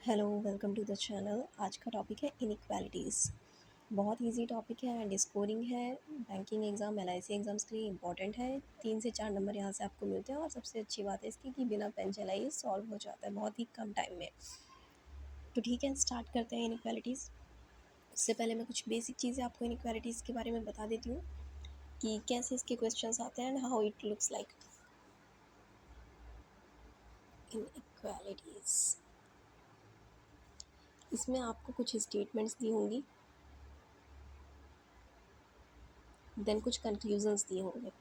Hello, welcome to the channel. आज का topic है इनइक्वालिटीज़। बहुत इजी टॉपिक है एंड स्कोरिंग है। बैंकिंग एग्ज़ाम, एलआईसी एग्ज़ाम्स के लिए इंपॉर्टेंट है। 3 से 4 नंबर यहाँ से आपको मिलते हैं और सबसे अच्छी बात है इसकी कि बिना पेन चलाए ये सॉल्व हो जाता है बहुत ही कम टाइम में। तो ठीक है, स्टार्ट करते हैं इनइक्वालिटीज़। उससे पहले मैं कुछ बेसिक चीज़ें आपको इनइक्वालिटीज़ के बारे में बता देती हूँ कि कैसे इसके क्वेश्चंस आते हैं and how it looks like. Inequalities, इसमें आपको कुछ स्टेटमेंट्स दी होंगी, देन कुछ कंक्लूजन्स दिए होंगे।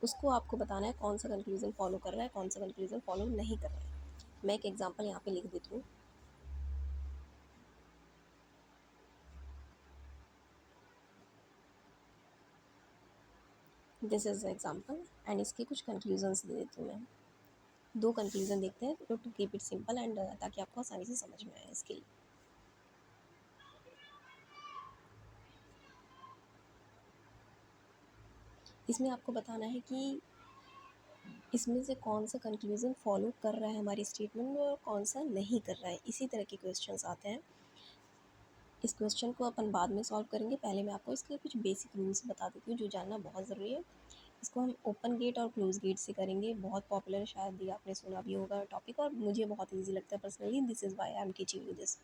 उसको आपको बताना है कौन सा कंक्लूज़न फॉलो कर रहा है, कौन सा कंक्लूज़न फॉलो नहीं कर रहा है। मैं एक एग्जांपल यहाँ पे लिख देती हूँ। दिस इज एग्जांपल एंड इसके कुछ कंक्लूजन्स दे देती हूँ मैं। 2 कंक्लूज़न देखते हैं to keep it simple and ताकि आपको आसानी से समझ में आए इसके लिए। इसमें आपको बताना है कि इसमें से कौन सा कंक्लूज़न फॉलो कर रहा है हमारी स्टेटमेंट में और कौन सा नहीं कर रहा है। इसी तरह के क्वेश्चंस आते हैं। इस क्वेश्चन को अपन बाद में सॉल्व करेंगे। पहले मैं आपको इसके कुछ बेसिक रूल्स बता देती हूँ जो जानना बहुत ज़रूरी है। इसको हम ओपन गेट और क्लोज गेट से करेंगे। बहुत पॉपुलर है, शायद ये आपने सुना भी होगा टॉपिक, और मुझे बहुत इजी लगता है personally. This is why I am teaching you this.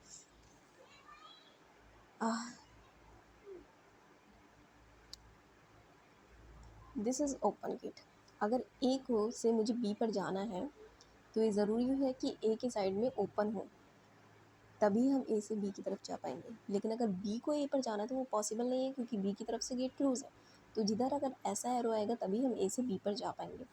This is open gate. अगर ए को से मुझे बी पर जाना है तो ये ज़रूरी है कि ए के साइड में ओपन हो, तभी हम ए से बी की तरफ जा पाएंगे। लेकिन अगर बी को ए पर जाना है तो वो पॉसिबल नहीं है क्योंकि बी की तरफ से गेट क्लोज है। तो जिधर अगर ऐसा एरो आएगा तभी हम ए से बी पर जा पाएंगे।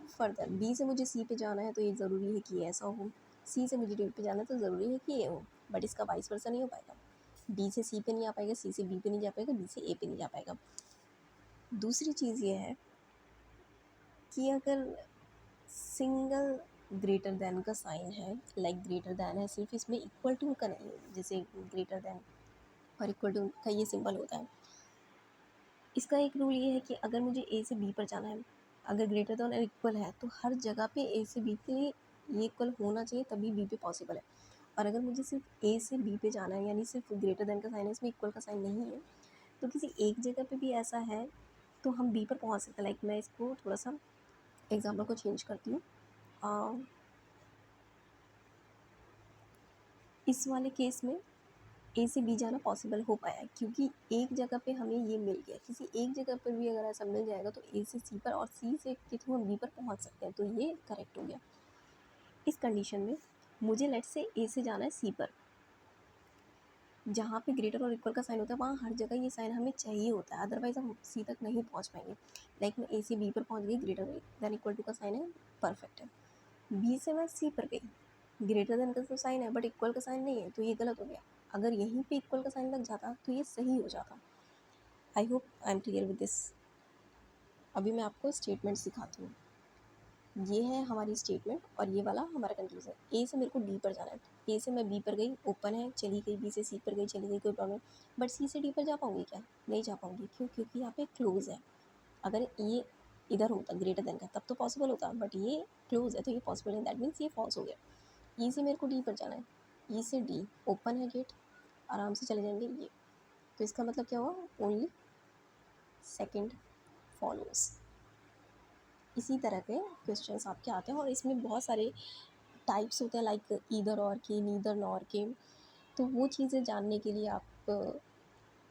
फर्दर बी से मुझे सी पे जाना है तो ये ज़रूरी है कि ऐसा हो। सी से मुझे डी पे जाना है तो ज़रूरी है कि ये हो। बट इसका वाइस वर्सा नहीं हो पाएगा। डी से सी पे नहीं आ पाएगा, सी से बी पे नहीं जा पाएगा, बी से ए पे नहीं जा पाएगा। दूसरी चीज़ ये है कि अगर सिंगल ग्रेटर देन का साइन है, लाइक ग्रेटर देन है, सिर्फ इसमें इक्वल टू का नहीं है। जैसे ग्रेटर देन और इक्वल टू का ये सिंबल होता है। इसका एक रूल ये है कि अगर मुझे ए से बी पर जाना है, अगर ग्रेटर देन और इक्वल है तो हर जगह पे ए से बी के लिए ये इक्वल होना चाहिए, तभी बी पे पॉसिबल है। और अगर मुझे सिर्फ ए से बी पे जाना है, यानी सिर्फ ग्रेटर देन का साइन है, इसमें इक्वल का साइन नहीं है, तो किसी एक जगह पे भी ऐसा है तो हम बी पर पहुंच सकते हैं। लाइक मैं इसको थोड़ा सा एग्जाम्पल को चेंज करती हूँ। इस वाले केस में ए से बी जाना पॉसिबल हो पाया क्योंकि एक जगह पे हमें ये मिल गया। किसी एक जगह पर भी अगर ऐसा मिल जाएगा तो ए से सी पर और सी से के थ्रू हम बी पर पहुंच सकते हैं, तो ये करेक्ट हो गया। इस कंडीशन में मुझे लेट से ए से जाना है सी पर। जहाँ पे ग्रेटर और इक्वल का साइन होता है वहाँ हर जगह ये साइन हमें चाहिए होता है, अदरवाइज हम सी तक नहीं पहुँच पाएंगे। लाइक मैं ए से बी पर पहुँच गई, ग्रेटर देन इक्वल टू का साइन है, परफेक्ट है। बी से मैं सी पर गई, ग्रेटर देन का तो साइन है बट इक्वल का साइन नहीं है, तो ये गलत हो गया। अगर यहीं पे इक्वल का साइन लग जाता तो ये सही हो जाता। I hope I am clear with this. अभी मैं आपको स्टेटमेंट सिखाती हूँ। ये है हमारी स्टेटमेंट और ये वाला हमारा कंक्लूजन। ए से मेरे को डी पर जाना है, ए से मैं बी पर गई, ओपन है, चली गई, बी से सी पर गई, चली गई, कोई प्रॉब्लम। बट सी से डी पर जा पाऊंगी क्या? नहीं जा पाऊंगी। क्यों? क्योंकि यहाँ पे क्लोज है। अगर ये इधर होता ग्रेटर देन का तब तो पॉसिबल होता, बट ये क्लोज है तो ये पॉसिबल नहीं। दैट मीन्स ये फॉल्स हो गया। ई से मेरे को डी पर जाना है, ई से डी ओपन है गेट, आराम से चले जाएंगे ये। तो इसका मतलब क्या हुआ? Only second follows. इसी तरह के क्वेश्चंस आपके आते हैं और इसमें बहुत सारे टाइप्स होते हैं, लाइक ईदर और के, नीदर नॉर के। तो वो चीज़ें जानने के लिए आप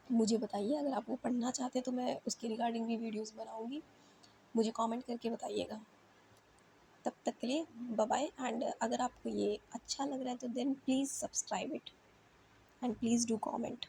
मुझे बताइए। अगर आप वो पढ़ना चाहते हैं तो मैं उसके रिगार्डिंग भी वीडियोस बनाऊंगी। मुझे कमेंट करके बताइएगा। तब तक के लिए बाय बाय। एंड अगर आपको ये अच्छा लग रहा है तो then please subscribe it and please do comment.